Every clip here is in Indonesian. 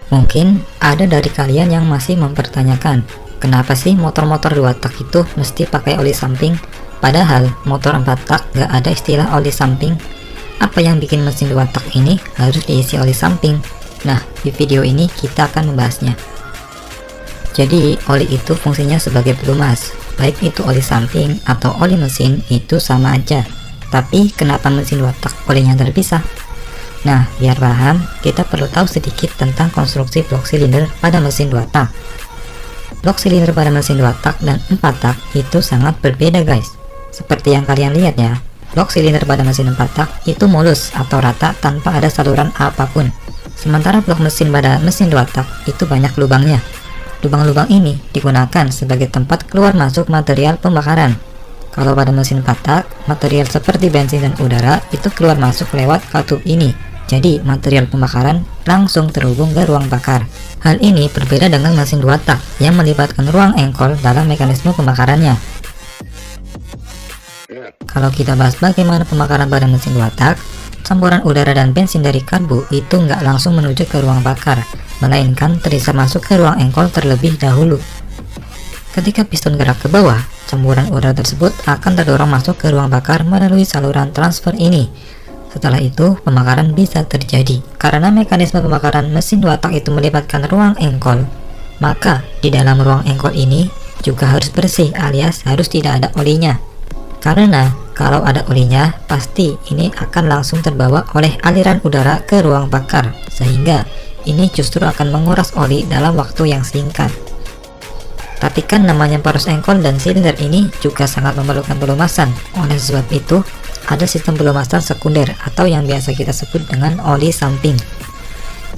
Mungkin ada dari kalian yang masih mempertanyakan, kenapa sih motor-motor 2 tak itu mesti pakai oli samping, padahal motor 4 tak gak ada istilah oli samping. Apa yang bikin mesin 2 tak ini harus diisi oli samping? Nah, di video ini kita akan membahasnya. Jadi, oli itu fungsinya sebagai pelumas, baik itu oli samping atau oli mesin itu sama aja. Tapi kenapa mesin 2 tak olinya terpisah? Nah, biar paham, kita perlu tahu sedikit tentang konstruksi blok silinder pada mesin 2 tak. Blok silinder pada mesin 2 tak dan 4 tak itu sangat berbeda guys. Seperti yang kalian lihat ya, blok silinder pada mesin 4 tak itu mulus atau rata tanpa ada saluran apapun. Sementara blok mesin pada mesin 2 tak itu banyak lubangnya. Lubang-lubang ini digunakan sebagai tempat keluar masuk material pembakaran. Kalau pada mesin 4 tak, material seperti bensin dan udara itu keluar masuk lewat katup ini. Jadi, material pembakaran langsung terhubung ke ruang bakar. Hal ini berbeda dengan mesin 2 tak yang melibatkan ruang engkol dalam mekanisme pembakarannya. Kalau kita bahas bagaimana pembakaran pada mesin 2 tak, campuran udara dan bensin dari karbu itu nggak langsung menuju ke ruang bakar, melainkan terisa masuk ke ruang engkol terlebih dahulu. Ketika piston gerak ke bawah, campuran udara tersebut akan terdorong masuk ke ruang bakar melalui saluran transfer ini. Setelah itu, pembakaran bisa terjadi. Karena mekanisme pembakaran mesin 2 tak itu melibatkan ruang engkol, maka di dalam ruang engkol ini juga harus bersih alias harus tidak ada olinya. Karena kalau ada olinya, pasti ini akan langsung terbawa oleh aliran udara ke ruang bakar, sehingga ini justru akan menguras oli dalam waktu yang singkat. Tapi kan namanya poros engkol dan silinder ini juga sangat memerlukan pelumasan. Oleh sebab itu, ada sistem pelumasan sekunder atau yang biasa kita sebut dengan oli samping.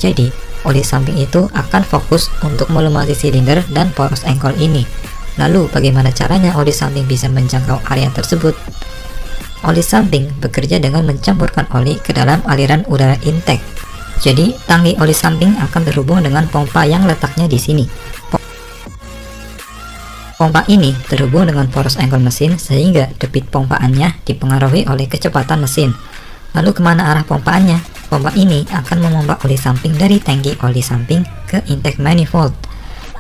Jadi, oli samping itu akan fokus untuk melumasi silinder dan poros engkol ini. Lalu, bagaimana caranya oli samping bisa menjangkau area tersebut? Oli samping bekerja dengan mencampurkan oli ke dalam aliran udara intake. Jadi, tangki oli samping akan terhubung dengan pompa yang letaknya di sini. Pompa ini terhubung dengan poros engkol mesin sehingga debit pompaannya dipengaruhi oleh kecepatan mesin. Lalu kemana arah pompaannya? Pompa ini akan memompa oli samping dari tangki oli samping ke intake manifold.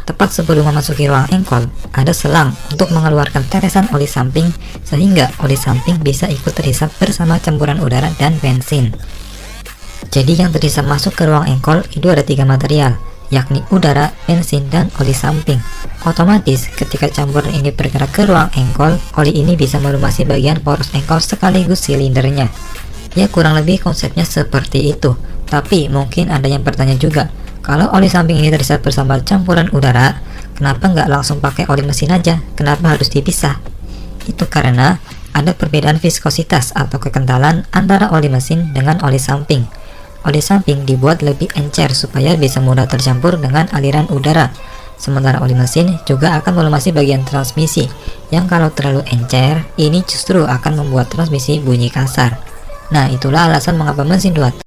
Tepat sebelum memasuki ruang engkol, ada selang untuk mengeluarkan teresan oli samping sehingga oli samping bisa ikut terisap bersama campuran udara dan bensin. Jadi yang terisap masuk ke ruang engkol itu ada 3 material, yakni udara, bensin, dan oli samping. Otomatis ketika campuran ini bergerak ke ruang engkol, oli ini bisa melumasi bagian poros engkol sekaligus silindernya. Ya kurang lebih konsepnya seperti itu. Tapi mungkin ada yang bertanya juga, kalau oli samping ini terisap bersama campuran udara, kenapa nggak langsung pakai oli mesin aja? Kenapa harus dipisah? Itu karena ada perbedaan viskositas atau kekentalan antara oli mesin dengan oli samping. Oli samping dibuat lebih encer supaya bisa mudah tercampur dengan aliran udara. Sementara oli mesin juga akan melumasi bagian transmisi, yang kalau terlalu encer, ini justru akan membuat transmisi bunyi kasar. Nah, itulah alasan mengapa mesin 2